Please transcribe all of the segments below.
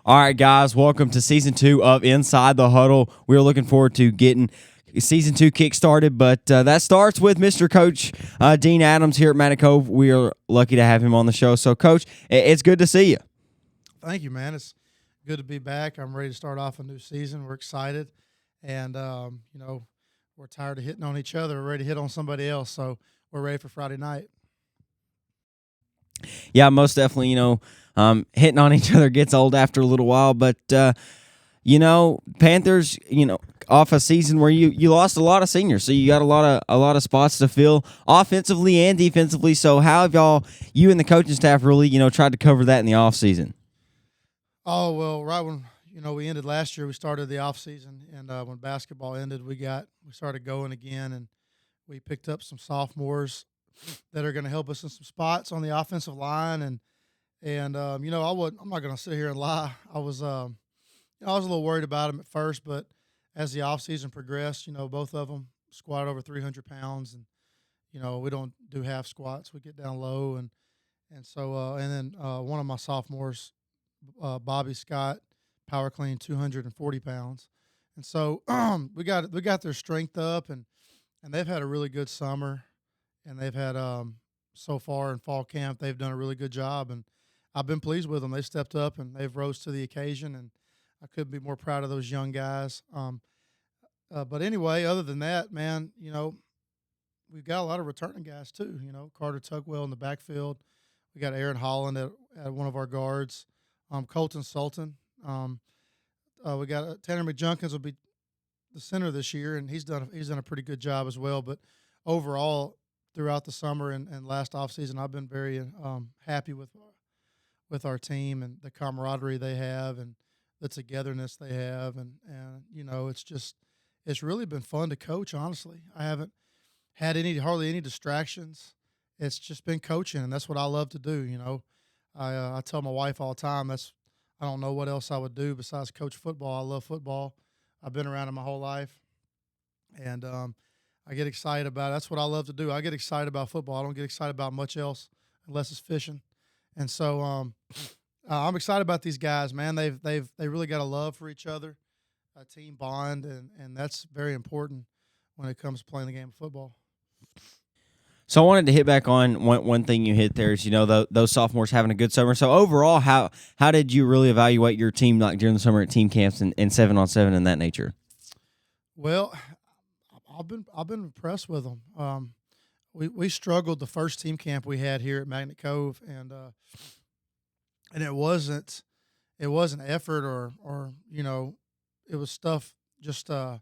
All right, guys, welcome to season 2 of Inside the Huddle. We're looking forward to getting season 2 kick-started, but that starts with Mr. Coach Dean Adams here at Cove. We are lucky to have him on the show. So, Coach, it's good to see you. Thank you, man. It's good to be back. I'm ready to start off a new season. We're excited, and we're tired of hitting on each other. We're ready to hit on somebody else, so we're ready for Friday night. Yeah, most definitely. Hitting on each other gets old after a little while, but Panthers, off a season where you lost a lot of seniors, so you got a lot of spots to fill offensively and defensively. So how have you and the coaching staff really, tried to cover that in the off season? Oh well, right when we ended last year, we started the off season, and when basketball ended, we started going again, and we picked up some sophomores that are going to help us in some spots on the offensive line, and I'm not going to sit here and lie. I was a little worried about them at first, but as the off season progressed, both of them squatted over 300 pounds, and we don't do half squats. We get down low, and then one of my sophomores, Bobby Scott, power clean 240 pounds, and so we got their strength up, and they've had a really good summer, and they've had so far in fall camp they've done a really good job, and I've been pleased with them. They stepped up and they've rose to the occasion, and I couldn't be more proud of those young guys. But anyway, other than that, man, we've got a lot of returning guys too. Carter Tugwell in the backfield. We got Aaron Holland at one of our guards. Colton Sultan. We got Tanner McJunkins will be the center this year, and he's done a pretty good job as well. But overall, throughout the summer and last offseason, I've been very happy with our team and the camaraderie they have and the togetherness they have, and it's really been fun to coach. Honestly, I haven't had hardly any distractions. It's just been coaching, and that's what I love to do. I tell my wife all the time I don't know what else I would do besides coach football. I love football. I've been around it my whole life, and I get excited about it. That's what I love to do. I get excited about football. I don't get excited about much else unless it's fishing. And so I'm excited about these guys, man. They really got a love for each other, a team bond, and that's very important when it comes to playing the game of football. So I wanted to hit back on one thing you hit there is, those sophomores having a good summer. So overall, how did you really evaluate your team like during the summer at team camps and 7-on-7 and that nature? Well, I've been impressed with them. We struggled the first team camp we had here at Cove, and it wasn't effort or it was stuff just the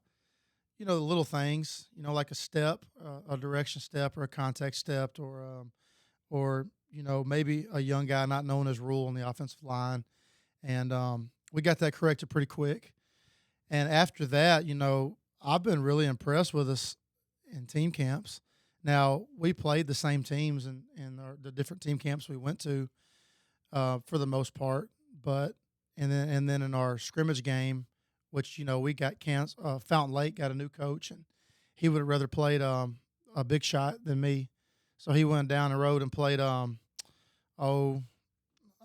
little things, like a step, a direction step or a contact step, or maybe a young guy not knowing his rule on the offensive line, and we got that corrected pretty quick. And after that, I've been really impressed with us in team camps. Now, we played the same teams in the different team camps we went to for the most part, and then in our scrimmage game, which we got canceled. Fountain Lake got a new coach, and he would have rather played a big shot than me, so he went down the road and played I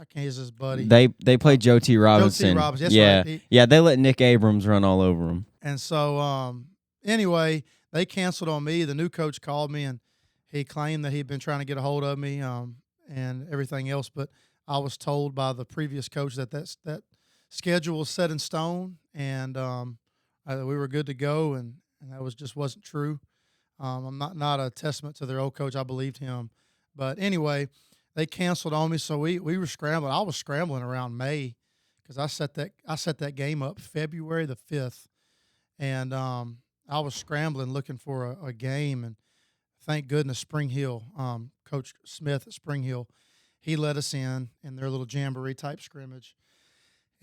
can't use his buddy. They played Joe T. Robinson. Joe T. Robinson, that's yeah, right. Yeah. They let Nick Abrams run all over him. And so anyway, they canceled on me. The new coach called me, and he claimed that he'd been trying to get a hold of me and everything else, but I was told by the previous coach that schedule was set in stone, and we were good to go, and that wasn't true. I'm not a testament to their old coach. I believed him, but anyway, they canceled on me, so we were scrambling. I was scrambling around May because I set that game up February the 5th, and I was scrambling looking for a game, and thank goodness Spring Hill, Coach Smith at Spring Hill, he let us in their little jamboree type scrimmage.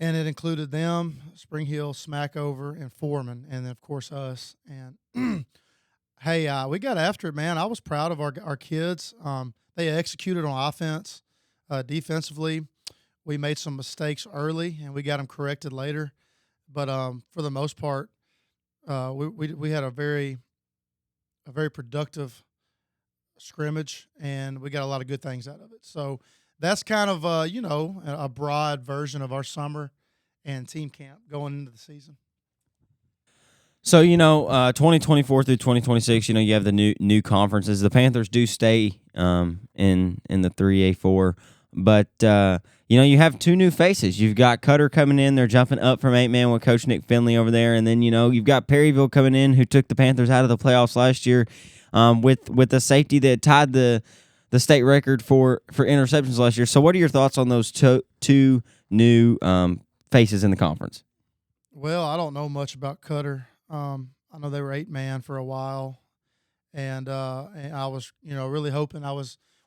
And it included them, Spring Hill, Smackover, and Foreman, and then, of course, us. And, hey, we got after it, man. I was proud of our kids. They executed on offense. Defensively, we made some mistakes early, and we got them corrected later. But for the most part, we had a very productive scrimmage, and we got a lot of good things out of it. So that's kind of a broad version of our summer, and team camp going into the season. So 2024 through 2026, you have the new conferences. The Panthers do stay in the 3A4, but you have two new faces. You've got Cutter coming in; they're jumping up from 8-man with Coach Nick Finley over there, and then you've got Perryville coming in, who took the Panthers out of the playoffs last year, with the safety that tied the state record for interceptions last year. So, what are your thoughts on those two new faces in the conference? Well, I don't know much about Cutter. I know they were 8-man for a while, and I was, really hoping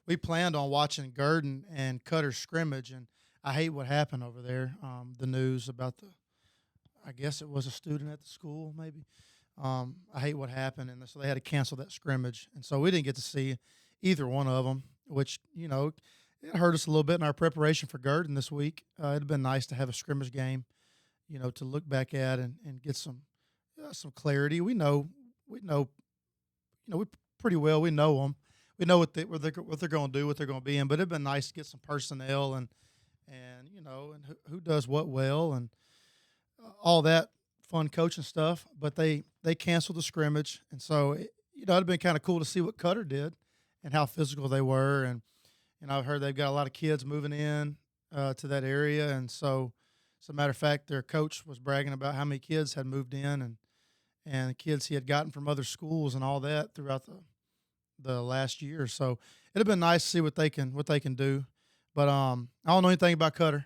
we planned on watching Gurdon and Cutter scrimmage, and I hate what happened over there. The news about I guess it was a student at the school, maybe. I hate what happened, and so they had to cancel that scrimmage, and so we didn't get to see either one of them, which, it hurt us a little bit in our preparation for Gurdon this week. It'd have been nice to have a scrimmage game, to look back at and get some clarity. We pretty well. We know them. We know what they're going to do, what they're going to be in. But it'd been nice to get some personnel and who does what well and all that fun coaching stuff. But they canceled the scrimmage, and so it'd been kind of cool to see what Cutter did and how physical they were. And I've heard they've got a lot of kids moving in to that area, and so. As a matter of fact, their coach was bragging about how many kids had moved in and kids he had gotten from other schools and all that throughout the last year. So it'd have been nice to see what they can do. But I don't know anything about Cutter.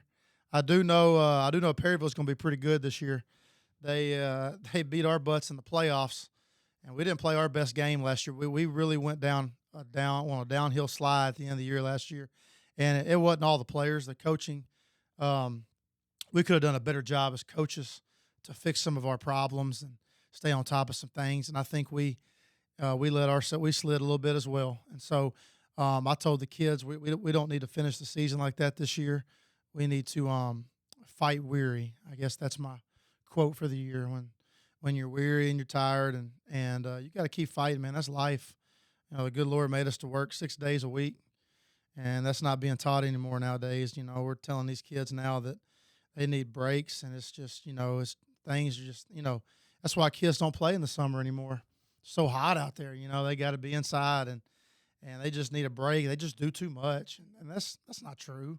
I do know Perryville's going to be pretty good this year. They beat our butts in the playoffs, and we didn't play our best game last year. We really went down on a downhill slide at the end of the year last year, and it wasn't all the players, the coaching. We could have done a better job as coaches to fix some of our problems and stay on top of some things. And I think we slid a little bit as well. And so I told the kids we don't need to finish the season like that this year. We need to fight weary. I guess that's my quote for the year. When you're weary and you're tired and you got to keep fighting, man. That's life. The good Lord made us to work 6 days a week, and that's not being taught anymore nowadays. We're telling these kids now that they need breaks, and it's just, it's things are just, that's why kids don't play in the summer anymore. It's so hot out there, they got to be inside, and they just need a break. They just do too much, and that's not true.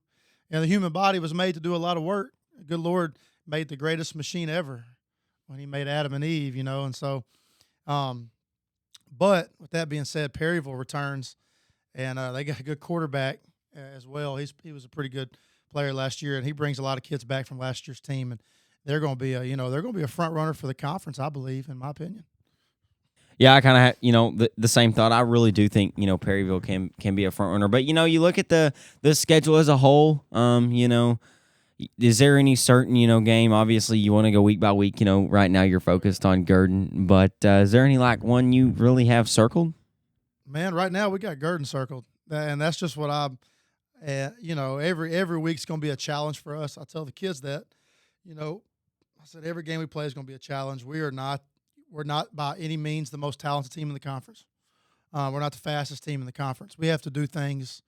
The human body was made to do a lot of work. The good Lord made the greatest machine ever when he made Adam and Eve, and so, but with that being said, Perryville returns, and they got a good quarterback as well. He was a pretty good player last year, and he brings a lot of kids back from last year's team, and they're going to be a front runner for the conference, I believe, in my opinion. Yeah, I kind of have, the same thought. I really do think, Perryville can be a front runner. But, you look at the schedule as a whole, is there any certain, game? Obviously, you want to go week by week. Right now you're focused on Gurdon. But is there any, one you really have circled? Man, right now we got Gurdon circled. And that's just what every week's going to be a challenge for us. I tell the kids that, I said every game we play is going to be a challenge. We're not by any means the most talented team in the conference. We're not the fastest team in the conference. We have to do things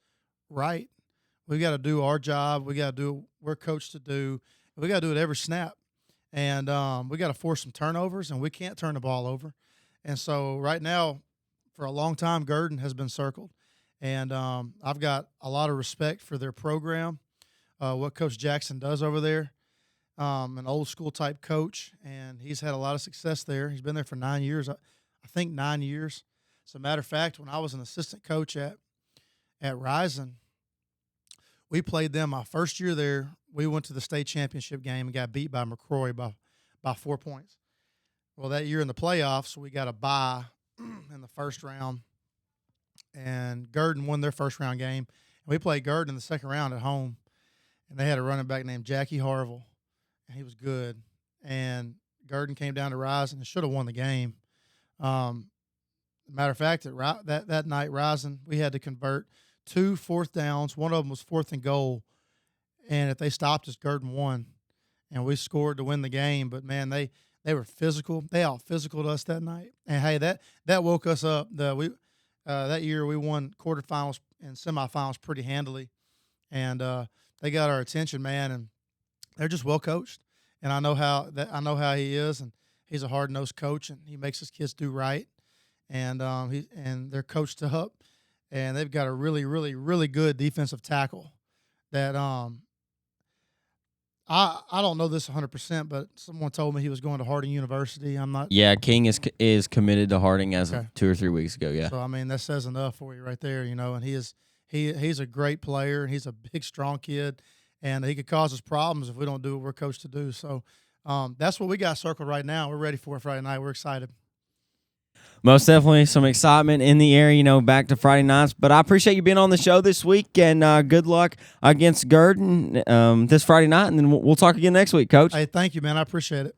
right. We got to do our job. We got to do what we're coached to do. We got to do it every snap. And we got to force some turnovers, and we can't turn the ball over. And so right now, for a long time, Gurdon has been circled. And I've got a lot of respect for their program, what Coach Jackson does over there. An old school type coach, and he's had a lot of success there. He's been there for 9 years, I think 9 years. As a matter of fact, when I was an assistant coach at Rison, we played them my first year there. We went to the state championship game and got beat by McCrory by 4 points. Well, that year in the playoffs, we got a bye in the first round, and Gurdon won their first round game. And we played Gurdon in the second round at home, and they had a running back named Jackie Harville, and he was good. And Gurdon came down to Rison and should have won the game. Matter of fact, that night, Rison, we had to convert 2 fourth downs. One of them was 4th and goal, and if they stopped us, Gurdon won, and we scored to win the game. But man, they were physical. They out-physicaled us that night, and hey, that woke us up. That year we won quarterfinals and semifinals pretty handily, and they got our attention, man. And they're just well coached, and I know how he is, and he's a hard nosed coach, and he makes his kids do right, and they're coached up, and they've got a really really really good defensive tackle that I don't know this 100%, but someone told me he was going to Harding University. I'm not Yeah, King is committed to Harding as okay. of 2 or 3 weeks ago. Yeah. So I mean that says enough for you right there, you know. And he's a great player, and he's a big, strong kid, and he could cause us problems if we don't do what we're coached to do. So that's what we got circled right now. We're ready for it Friday night. We're excited. Most definitely some excitement in the air, back to Friday nights. But I appreciate you being on the show this week, and good luck against Gurdon this Friday night, and then we'll talk again next week, Coach. Hey, thank you, man. I appreciate it.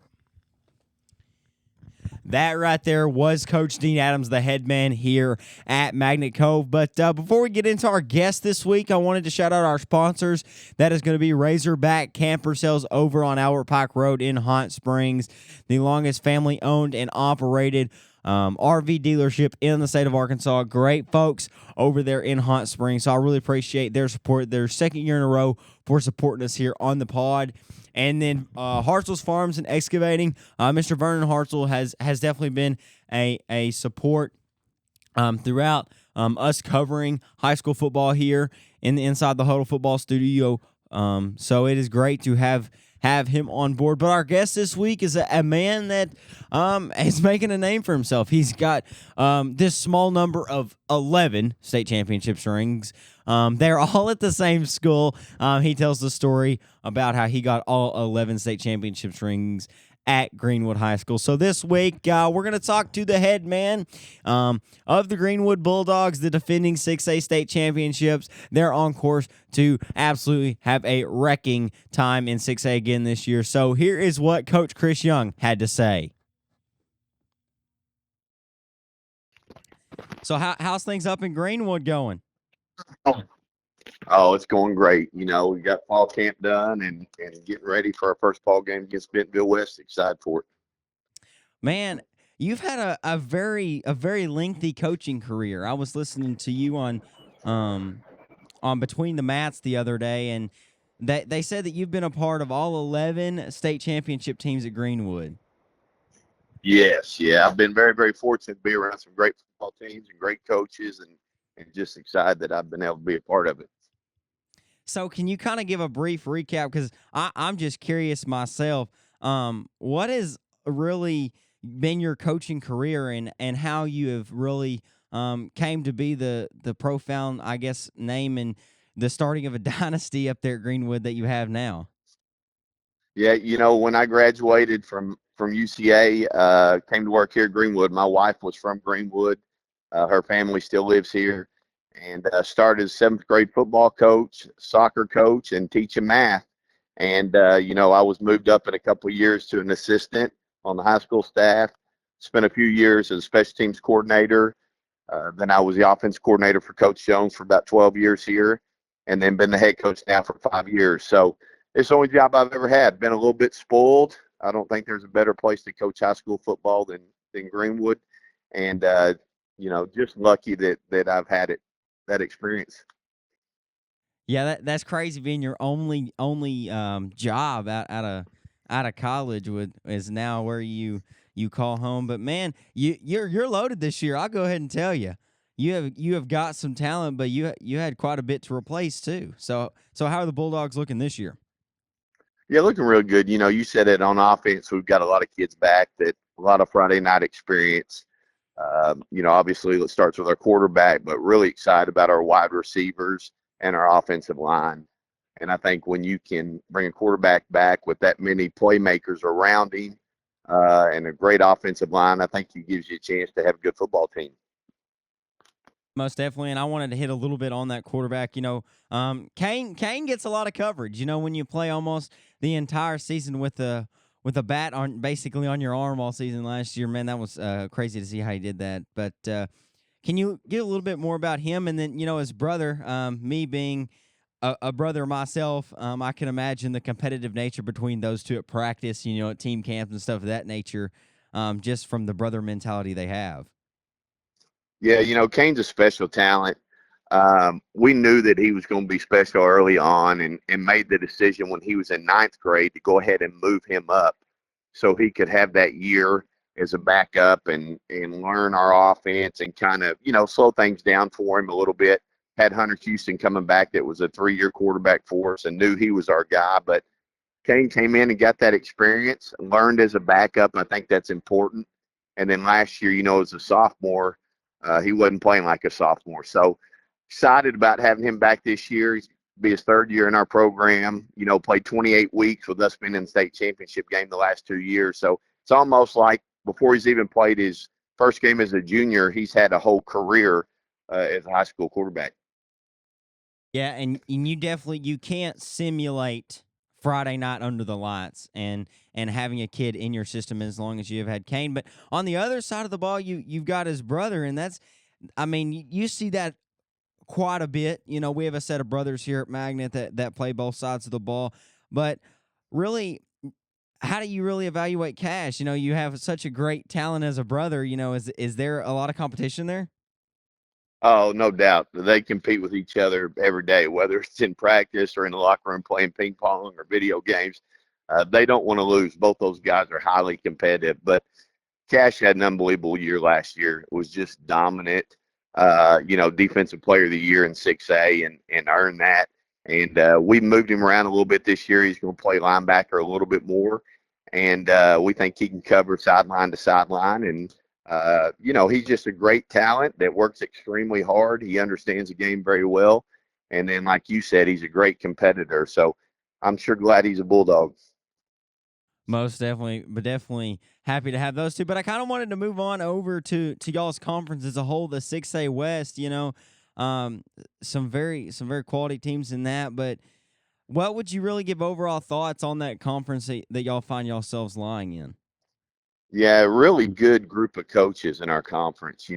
That right there was Coach Dean Adams, the head man here at Magnet Cove. But before we get into our guest this week, I wanted to shout out our sponsors. That is going to be Razorback Camper Sales over on Albert Pike Road in Hot Springs, the longest family-owned and operated RV dealership in the state of Arkansas. Great folks over there in Hot Springs. So I really appreciate their support. Their second year in a row for supporting us here on the pod. And then Hartzell's Farms and Excavating. Mr. Vernon Hartzell has definitely been a support throughout us covering high school football here in the Inside the Huddle football studio. So it is great to have him on board. But our guest this week is a man that is making a name for himself. He's got this small number of 11 state championship rings. They're all at the same school. He tells the story about how he got all 11 state championship rings at Greenwood High School. So this week, we're going to talk to the head man of the Greenwood Bulldogs, the defending 6A state championships. They're on course to absolutely have a wrecking time in 6A again this year. So here is what Coach Chris Young had to say. So how's things up in Greenwood going? Oh, it's going great. We got fall camp done and getting ready for our first ball game against Bentonville West. Excited for it. Man, you've had a very lengthy coaching career. I was listening to you on Between the Mats the other day, and they said that you've been a part of all 11 state championship teams at Greenwood. Yes, yeah. I've been very, very fortunate to be around some great football teams and great coaches, and just excited that I've been able to be a part of it. So can you kind of give a brief recap? Because I'm just curious myself. What has really been your coaching career, and how you have really came to be the profound, I guess, name and the starting of a dynasty up there at Greenwood that you have now? Yeah, when I graduated from UCA, came to work here at Greenwood. My wife was from Greenwood. Her family still lives here. And started as 7th grade football coach, soccer coach, and teaching math. And, I was moved up in a couple of years to an assistant on the high school staff, spent a few years as a special teams coordinator. Then I was the offense coordinator for Coach Jones for about 12 years here, and then been the head coach now for 5 years. So it's the only job I've ever had. Been a little bit spoiled. I don't think there's a better place to coach high school football than Greenwood. And, just lucky that I've had that experience. Yeah, that's crazy. Being your only job out of college is now where you call home. But man, you're loaded this year. I'll go ahead and tell you, you have got some talent, but you had quite a bit to replace too. So how are the Bulldogs looking this year? Yeah, looking real good. You said it on offense. We've got a lot of kids back, that a lot of Friday night experience. Obviously it starts with our quarterback, but really excited about our wide receivers and our offensive line. And I think when you can bring a quarterback back with that many playmakers around him and a great offensive line, I think it gives you a chance to have a good football team. Most definitely, and I wanted to hit a little bit on that quarterback. Kane gets a lot of coverage. When you play almost the entire season with a bat basically on your arm all season last year, man, that was crazy to see how he did that. But can you get a little bit more about him? And then, his brother, me being a brother myself, I can imagine the competitive nature between those two at practice, at team camps and stuff of that nature, just from the brother mentality they have. Yeah, Kane's a special talent. We knew that he was going to be special early on, and made the decision when he was in ninth grade to go ahead and move him up so he could have that year as a backup and learn our offense and kind of, slow things down for him a little bit. Had Hunter Houston coming back that was a 3-year quarterback for us and knew he was our guy. But Kane came in and got that experience, learned as a backup. I think that's important. And then last year, as a sophomore, he wasn't playing like a sophomore. So excited about having him back this year. He's be his third year in our program. Played 28 weeks with us being in the state championship game the last 2 years. So it's almost like before he's even played his first game as a junior, he's had a whole career as a high school quarterback. Yeah, and you can't simulate Friday night under the lights and having a kid in your system as long as you have had Kane. But on the other side of the ball, you've got his brother, and that's, I mean, you see that quite a bit. We have a set of brothers here at Magnet that play both sides of the ball. But really, how do you really evaluate Cash? You have such a great talent as a brother. Is there a lot of competition there? Oh, no doubt. They compete with each other every day, whether it's in practice or in the locker room playing ping pong or video games. They don't want to lose. Both those guys are highly competitive. But Cash had an unbelievable year last year. It was just dominant. Defensive player of the year in 6A and earned that. And we moved him around a little bit this year. He's going to play linebacker a little bit more. And we think he can cover sideline to sideline. And, he's just a great talent that works extremely hard. He understands the game very well. And then, like you said, he's a great competitor. So I'm sure glad he's a Bulldog. Most definitely, but definitely happy to have those two. But I kind of wanted to move on over to y'all's conference as a whole, the 6A West. Some very quality teams in that. But what would you really give overall thoughts on that conference that y'all find yourselves lying in? Yeah, really good group of coaches in our conference.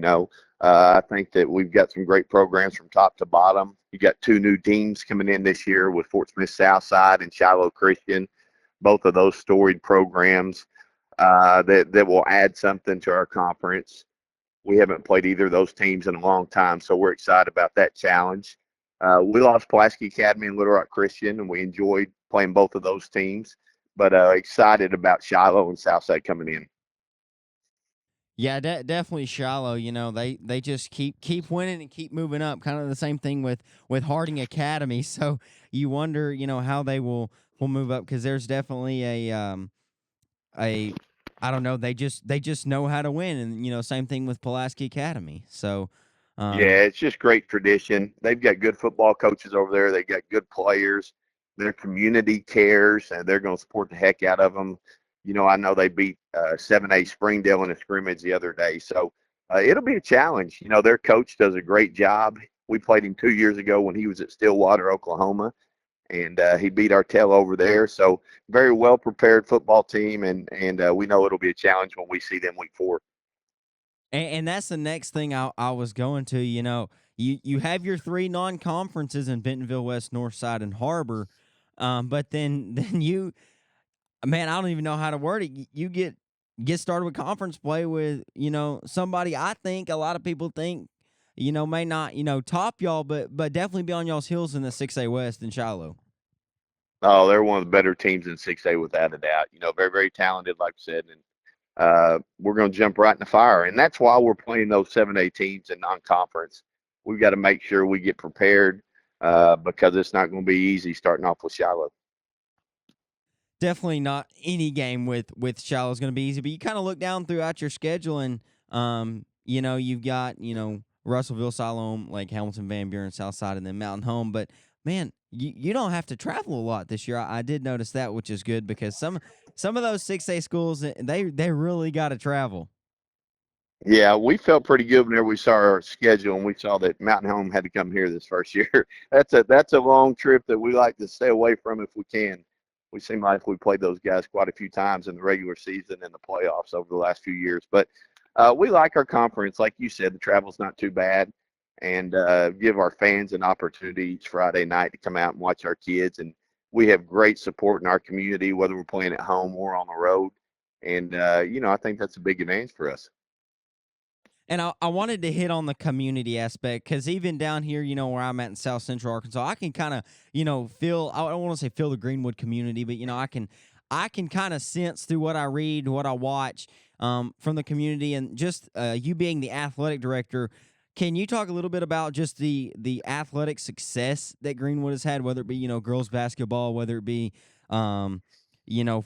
I think that we've got some great programs from top to bottom. You got 2 new teams coming in this year with Fort Smith Southside and Shiloh Christian. Both of those storied programs that will add something to our conference. We haven't played either of those teams in a long time, so we're excited about that challenge. We lost Pulaski Academy and Little Rock Christian, and we enjoyed playing both of those teams. But excited about Shiloh and Southside coming in. Yeah, definitely Shiloh. They just keep winning and keep moving up. Kind of the same thing with Harding Academy. So you wonder, how they will move up, because there's definitely a I don't know. They just know how to win, and same thing with Pulaski Academy. So Yeah, it's just great tradition. They've got good football coaches over there. They got good players. Their community cares, and they're going to support the heck out of them. I know they beat 7A Springdale in a scrimmage the other day, so it'll be a challenge. Their coach does a great job. We played him 2 years ago when he was at Stillwater, Oklahoma, and he beat our tail over there. So very well prepared football team, and we know it'll be a challenge when we see them week 4. and that's the next thing I was going to. You have your 3 non-conferences in Bentonville West, Northside, and Harbor, but then you, man, I don't even know how to word it. You get started with conference play with somebody I think a lot of people think may not top y'all, but definitely be on y'all's heels in the 6A West in Shiloh. Oh, they're one of the better teams in 6A without a doubt. Very, very talented, like I said, and we're going to jump right in the fire. And that's why we're playing those 7A teams in non-conference. We've got to make sure we get prepared because it's not going to be easy starting off with Shiloh. Definitely not any game with Shiloh is going to be easy, but you kind of look down throughout your schedule, and you've got Russellville, Siloam, Lake Hamilton, Van Buren, Southside, and then Mountain Home. But man, you don't have to travel a lot this year. I did notice that, which is good, because some of those 6A schools, they really got to travel. Yeah, we felt pretty good whenever we saw our schedule and we saw that Mountain Home had to come here this first year. That's a long trip that we like to stay away from if we can. We seem like we played those guys quite a few times in the regular season and the playoffs over the last few years. But we like our conference. Like you said, the travel's not too bad, and give our fans an opportunity each Friday night to come out and watch our kids. And we have great support in our community, whether we're playing at home or on the road. And, I think that's a big advantage for us. And I wanted to hit on the community aspect because even down here, where I'm at in South Central Arkansas, I can kind of, feel. I don't want to say feel the Greenwood community, but I can kind of sense through what I read, what I watch, from the community, and just you being the athletic director. Can you talk a little bit about just the athletic success that Greenwood has had, whether it be girls basketball, whether it be um,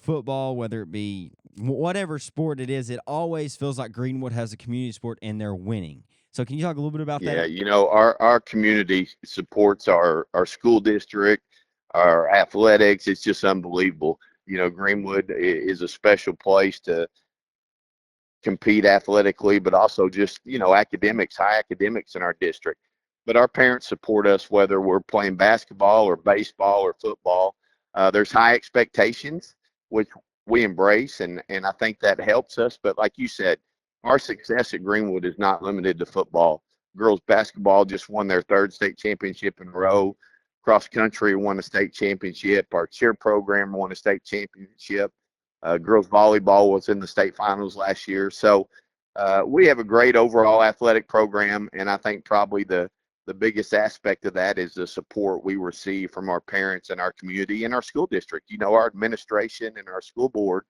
football, whether it be whatever sport it is, it always feels like Greenwood has a community sport and they're winning. So can you talk a little bit about Yeah, that? our community supports our school district, our athletics. It's just unbelievable. Greenwood is a special place to compete athletically, but also just, academics, high academics in our district. But our parents support us whether we're playing basketball or baseball or football. There's high expectations, which we embrace, and I think that helps us. But like you said, our success at Greenwood is not limited to football. Girls basketball just won their third state championship in a row. Cross country won a state championship. Our cheer program won a state championship. Girls volleyball was in the state finals last year. So we have a great overall athletic program, and I think probably the biggest aspect of that is the support we receive from our parents and our community and our school district. Our administration and our school board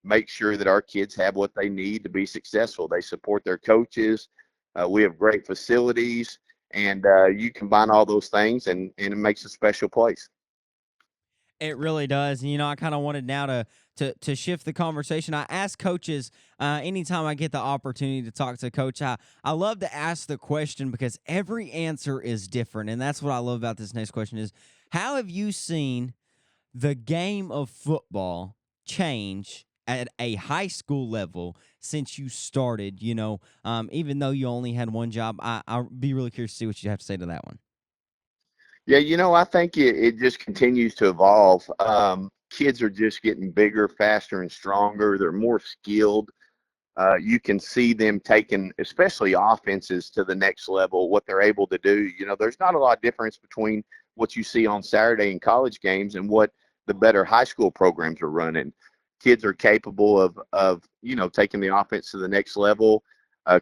make sure that our kids have what they need to be successful. They support their coaches. We have great facilities, and you combine all those things, and it makes a special place. It really does. And I kind of wanted now to shift the conversation. I ask coaches anytime I get the opportunity to talk to a coach. I love to ask the question because every answer is different, and that's what I love about this next question is how have you seen the game of football change at a high school level since you started? Even though you only had one job, I'll be really curious to see what you have to say to that one. Yeah, I think it just continues to evolve. Kids are just getting bigger, faster, and stronger. They're more skilled. You can see them taking, especially offenses, to the next level, what they're able to do. There's not a lot of difference between what you see on Saturday in college games and what the better high school programs are running. Kids are capable of taking the offense to the next level.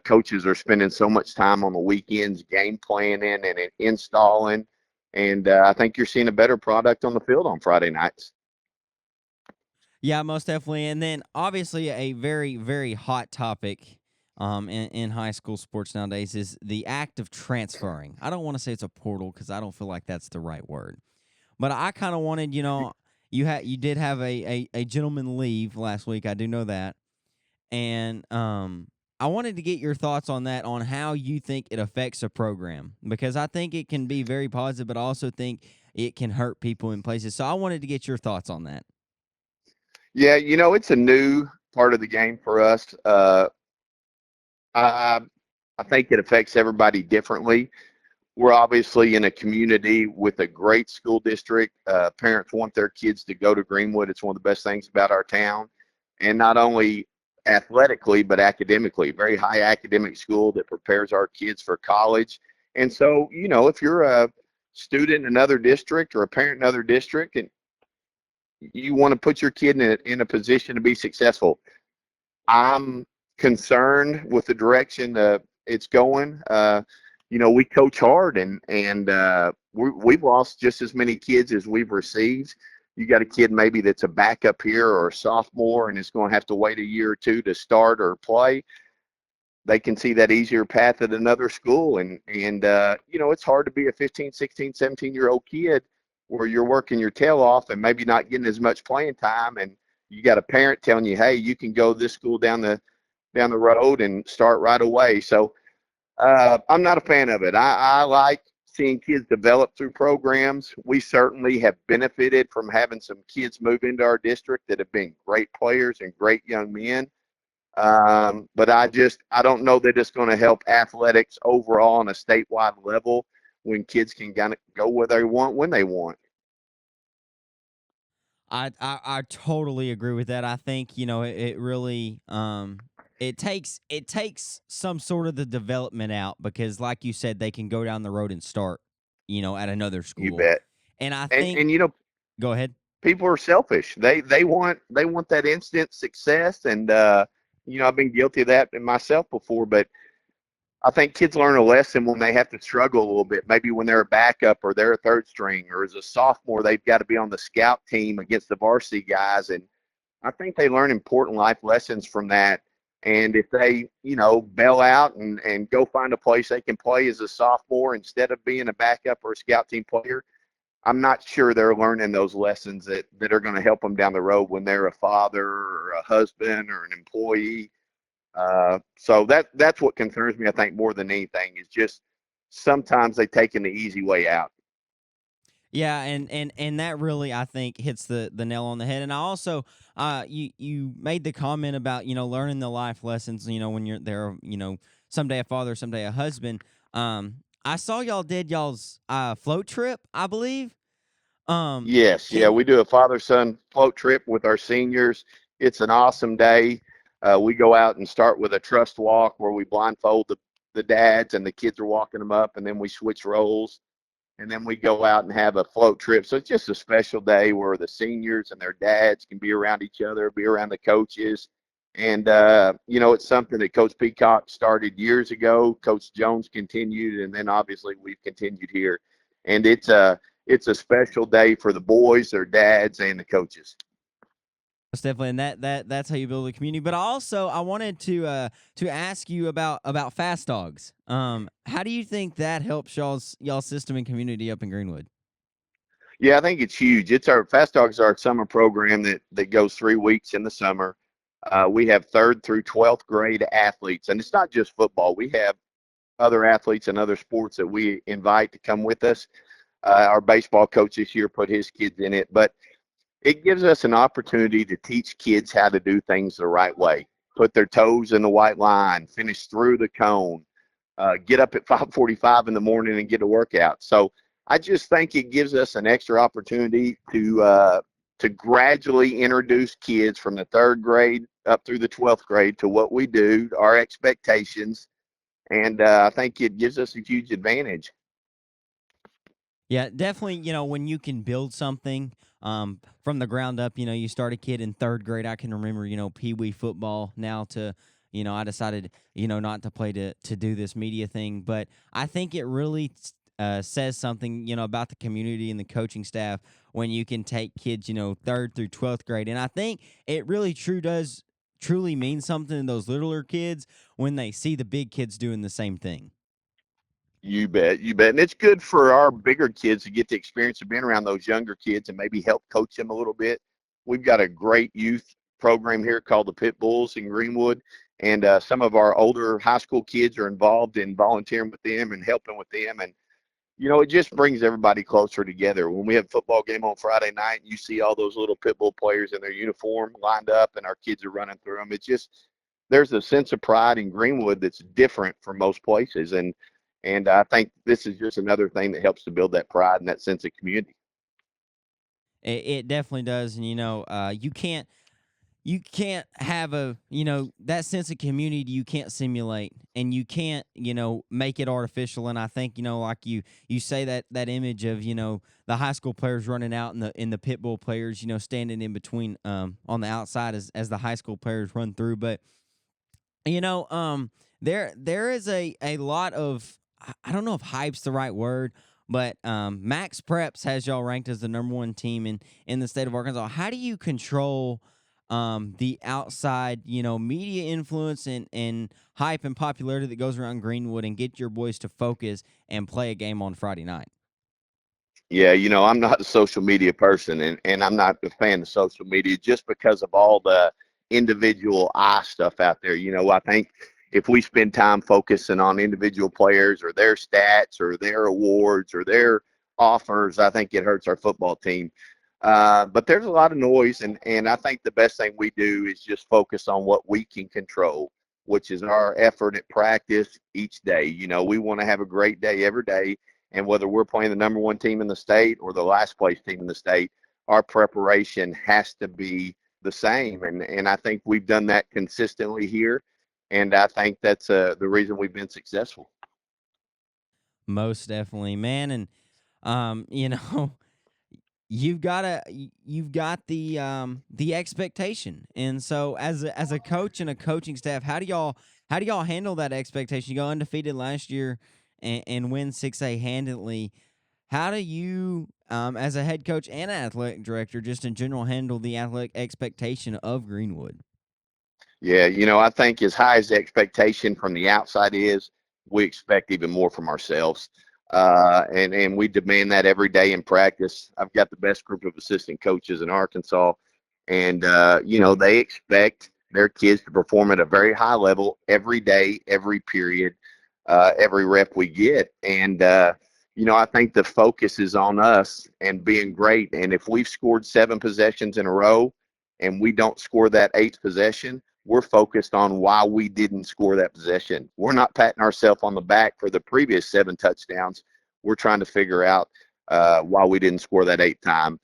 Coaches are spending so much time on the weekends game planning and installing. And I think you're seeing a better product on the field on Friday nights. Yeah, most definitely. And then obviously a very, very hot topic in high school sports nowadays is the act of transferring. I don't want to say it's a portal because I don't feel like that's the right word. But I kind of wanted, you did have a gentleman leave last week. I do know that. And I wanted to get your thoughts on that, on how you think it affects a program, because I think it can be very positive, but I also think it can hurt people in places. So I wanted to get your thoughts on that. Yeah, it's a new part of the game for us. I I think it affects everybody differently. We're obviously in a community with a great school district. Parents want their kids to go to Greenwood. It's one of the best things about our town, and not only athletically but academically. Very high academic school that prepares our kids for college. And so, if you're a student in another district or a parent in another district, and you want to put your kid in a position to be successful, I'm concerned with the direction it's going. We coach hard, and we've lost just as many kids as we've received. You got a kid maybe that's a backup here or a sophomore and is going to have to wait a year or two to start or play. They can see that easier path at another school, and it's hard to be a 15, 16, 17-year-old kid where you're working your tail off and maybe not getting as much playing time, and you got a parent telling you, hey, you can go this school down the road and start right away. So I'm not a fan of it. I like seeing kids develop through programs. We certainly have benefited from having some kids move into our district that have been great players and great young men. But I don't know that it's going to help athletics overall on a statewide level when kids can kind of go where they want when they want. I totally agree with that. I think it really it takes some sort of the development out because, like you said, they can go down the road and start at another You school. bet. And I And think and go ahead. people are selfish. They want that instant success, and I've been guilty of that in myself before. But I think kids learn a lesson when they have to struggle a little bit. Maybe when they're a backup or they're a third string, or as a sophomore, they've got to be on the scout team against the varsity guys. And I think they learn important life lessons from that. And if they, bail out and go find a place they can play as a sophomore instead of being a backup or a scout team player, I'm not sure they're learning those lessons that are going to help them down the road when they're a father or a husband or an employee. So that's what concerns me, I think, more than anything, is just sometimes they taking the easy way out. Yeah, and that really, I think, hits the nail on the head. And I also, you made the comment about learning the life lessons. When you're there, someday a father, someday a husband. I saw y'all did y'all's float trip, I believe. Yes, yeah, Can we do a father-son float trip with our seniors. It's an awesome day. We go out and start with a trust walk where we blindfold the dads and the kids are walking them up, and then we switch roles, and then we go out and have a float trip. So it's just a special day where the seniors and their dads can be around each other, be around the coaches. And, it's something that Coach Peacock started years ago. Coach Jones continued, and then obviously we've continued here. And it's a special day for the boys, their dads, and the coaches. Most definitely, and that's how you build a community. But also, I wanted to ask you about fast dogs. How do you think that helps y'all's system and community up in Greenwood? Yeah, I think it's huge. It's our Fast Dogs are our summer program that goes 3 weeks in the summer. We have third through 12th grade athletes, and it's not just football. We have other athletes and other sports that we invite to come with us. Our baseball coach this year put his kids in it, but it gives us an opportunity to teach kids how to do things the right way. Put their toes in the white line, finish through the cone, get up at 5:45 in the morning and get a workout. So I just think it gives us an extra opportunity to gradually introduce kids from the third grade up through the 12th grade to what we do, our expectations, and I think it gives us a huge advantage. Yeah, definitely. When you can build something from the ground up. You start a kid in third grade. I can remember, pee wee football. Now to, I decided, not to play to do this media thing. But I think it really says something, about the community and the coaching staff when you can take kids, third through 12th grade. And I think it really truly mean something to those littler kids when they see the big kids doing the same thing. You bet, you bet. And it's good for our bigger kids to get the experience of being around those younger kids and maybe help coach them a little bit. We've got a great youth program here called the Pit Bulls in Greenwood. And some of our older high school kids are involved in volunteering with them and helping with them. And, it just brings everybody closer together. When we have a football game on Friday night, you see all those little Pit Bull players in their uniform lined up and our kids are running through them. It's just, there's a sense of pride in Greenwood that's different from most places. And I think this is just another thing that helps to build that pride and that sense of community. It definitely does, and you can't have that sense of community. You can't simulate, and you can't make it artificial. And I think like you say that image of the high school players running out and the pit bull players standing in between on the outside as the high school players run through. But there is a lot of, I don't know if hype's the right word, but Max Preps has y'all ranked as the number one team in the state of Arkansas. How do you control the outside media influence and hype and popularity that goes around Greenwood and get your boys to focus and play a game on Friday night? Yeah, I'm not a social media person, and I'm not a fan of social media just because of all the individual eye stuff out there. I think if we spend time focusing on individual players or their stats or their awards or their offers, I think it hurts our football team. But there's a lot of noise, and I think the best thing we do is just focus on what we can control, which is our effort at practice each day. We want to have a great day every day, and whether we're playing the number one team in the state or the last place team in the state, our preparation has to be the same. And I think we've done that consistently here. And I think that's the reason we've been successful. Most definitely, man. And you've got the expectation. And so as a coach and a coaching staff, How do y'all handle that expectation? You go undefeated last year and win 6A handily. How do you, as a head coach and athletic director, just in general, handle the athletic expectation of Greenwood? Yeah, I think as high as the expectation from the outside is, we expect even more from ourselves. And we demand that every day in practice. I've got the best group of assistant coaches in Arkansas, and they expect their kids to perform at a very high level every day, every period, every rep we get. And I think the focus is on us and being great. And if we've scored 7 possessions in a row and we don't score that 8th possession, we're focused on why we didn't score that possession. We're not patting ourselves on the back for the previous 7 touchdowns. We're trying to figure out why we didn't score that 8th time.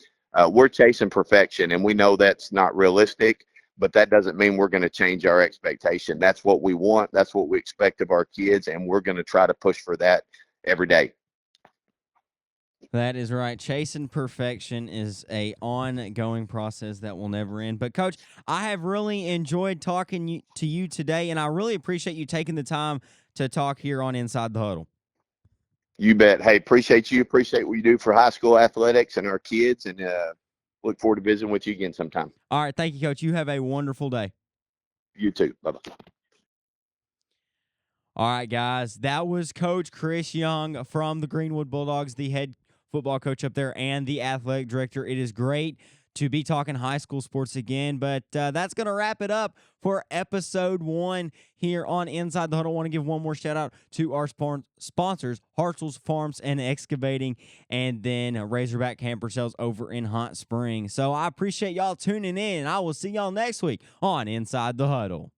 We're chasing perfection, and we know that's not realistic, but that doesn't mean we're going to change our expectation. That's what we want. That's what we expect of our kids, and we're going to try to push for that every day. That is right. Chasing perfection is a ongoing process that will never end. But, Coach, I have really enjoyed talking to you today, and I really appreciate you taking the time to talk here on Inside the Huddle. You bet. Hey, appreciate you. Appreciate what you do for high school athletics and our kids, and look forward to visiting with you again sometime. All right. Thank you, Coach. You have a wonderful day. You too. Bye-bye. All right, guys. That was Coach Chris Young from the Greenwood Bulldogs, the head football coach up there and the athletic director. It is great to be talking high school sports again, but that's going to wrap it up for episode 1 here on Inside the Huddle. I want to give one more shout out to our sponsors, Hartzell's Farms and Excavating, and then Razorback Camper Sales over in Hot Springs. So I appreciate y'all tuning in, and I will see y'all next week on Inside the Huddle.